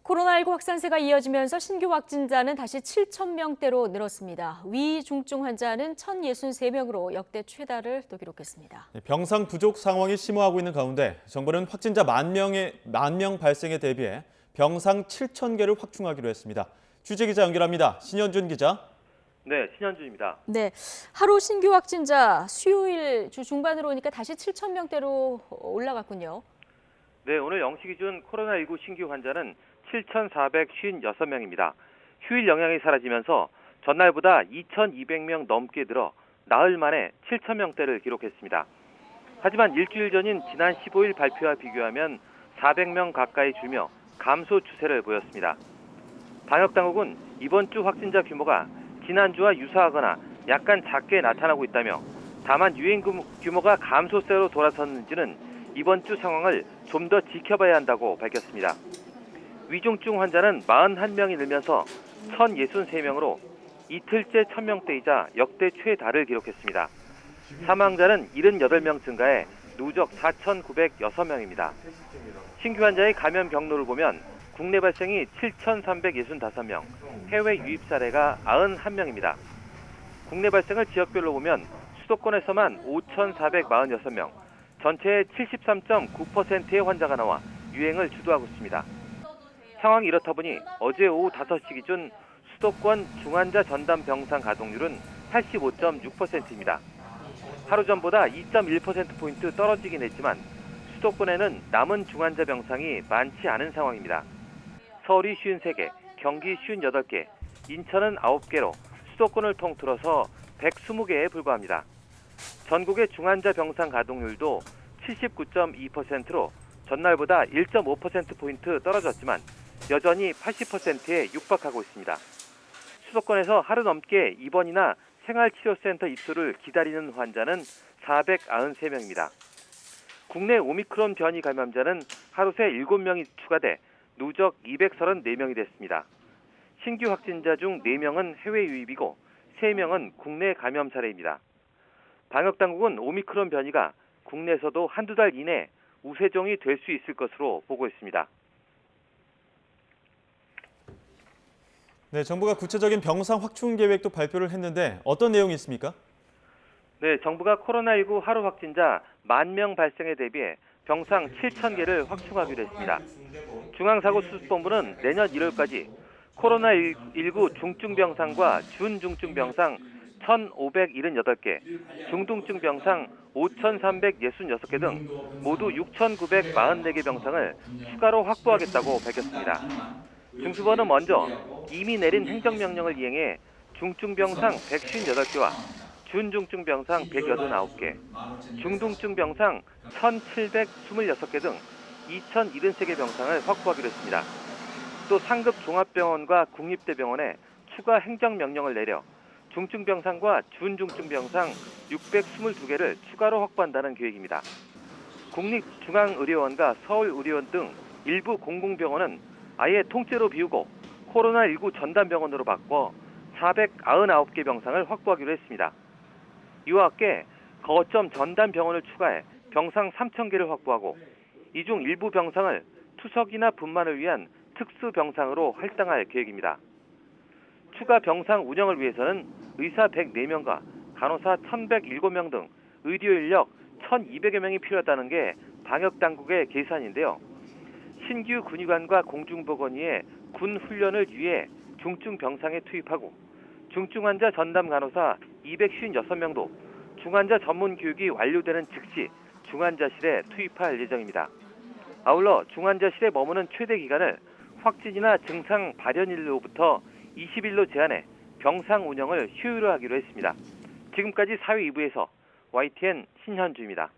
코로나19 확산세가 이어지면서 신규 확진자는 다시 7,000명대로 늘었습니다. 위 중증 환자는 1,063명으로 역대 최다를 또 기록했습니다. 병상 부족 상황이 심화하고 있는 가운데 정부는 확진자 만 명 발생에 대비해 병상 7,000개를 확충하기로 했습니다. 취재기자 연결합니다. 신현준 기자. 네, 신현준입니다. 네, 하루 신규 확진자 수요일 주 중반으로 오니까 다시 7,000명대로 올라갔군요. 네, 오늘 0시 기준 코로나19 신규 환자는 7,456명입니다. 휴일 영향이 사라지면서 전날보다 2,200명 넘게 늘어 나흘 만에 7,000명대를 기록했습니다. 하지만 일주일 전인 지난 15일 발표와 비교하면 400명 가까이 줄며 감소 추세를 보였습니다. 방역당국은 이번 주 확진자 규모가 지난주와 유사하거나 약간 작게 나타나고 있다며 다만 유행 규모가 감소세로 돌아섰는지는 이번 주 상황을 좀 더 지켜봐야 한다고 밝혔습니다. 위중증 환자는 41명이 늘면서 1,063명으로 이틀째 1,000명대이자 역대 최다를 기록했습니다. 사망자는 78명 증가해 누적 4,906명입니다. 신규 환자의 감염 경로를 보면 국내 발생이 7,365명, 해외 유입 사례가 91명입니다. 국내 발생을 지역별로 보면 수도권에서만 5,446명, 전체의 73.9%의 환자가 나와 유행을 주도하고 있습니다. 상황이 이렇다 보니 어제 오후 5시 기준 수도권 중환자 전담 병상 가동률은 85.6%입니다. 하루 전보다 2.1%포인트 떨어지긴 했지만 수도권에는 남은 중환자 병상이 많지 않은 상황입니다. 서울이 53개, 경기 58개, 인천은 9개로 수도권을 통틀어서 120개에 불과합니다. 전국의 중환자 병상 가동률도 79.2%로 전날보다 1.5%포인트 떨어졌지만 여전히 80%에 육박하고 있습니다. 수도권에서 하루 넘게 입원이나 생활치료센터 입소를 기다리는 환자는 493명입니다. 국내 오미크론 변이 감염자는 하루 새 7명이 추가돼 누적 234명이 됐습니다. 신규 확진자 중 4명은 해외 유입이고 3명은 국내 감염 사례입니다. 방역당국은 오미크론 변이가 국내에서도 한두 달 이내 우세종이 될 수 있을 것으로 보고 있습니다. 네, 정부가 구체적인 병상 확충 계획도 발표를 했는데 어떤 내용이 있습니까? 네, 정부가 코로나19 하루 확진자 10,000명 발생에 대비해 병상 7,000개를 확충하기로 했습니다. 중앙사고수습본부는 내년 1월까지 코로나19 중증 병상과 준중증 병상 1,578개, 중등증 병상 5,366개 등 모두 6,944개 병상을 추가로 확보하겠다고 밝혔습니다. 중수본은 먼저 이미 내린 행정명령을 이행해 중증 병상 158개와 준중증 병상 189개, 중등증 병상 1,726개 등 2,073개 병상을 확보하기로 했습니다. 또 상급 종합병원과 국립대병원에 추가 행정명령을 내려 중증 병상과 준중증 병상 622개를 추가로 확보한다는 계획입니다. 국립중앙의료원과 서울의료원 등 일부 공공병원은 아예 통째로 비우고 코로나19 전담병원으로 바꿔 499개 병상을 확보하기로 했습니다. 이와 함께 거점 전담병원을 추가해 병상 3,000개를 확보하고 이 중 일부 병상을 투석이나 분만을 위한 특수병상으로 할당할 계획입니다. 추가 병상 운영을 위해서는 의사 104명과 간호사 1,107명 등 의료 인력 1,200여 명이 필요하다는 게 방역당국의 계산인데요. 신규 군의관과 공중보건의의 군 훈련을 위해 중증 병상에 투입하고 중증 환자 전담 간호사 256명도 중환자 전문 교육이 완료되는 즉시 중환자실에 투입할 예정입니다. 아울러 중환자실에 머무는 최대 기간을 확진이나 증상 발현일로부터 20일로 제한해 병상 운영을 효율화하기로 했습니다. 지금까지 사회 2부에서 YTN 신현주입니다.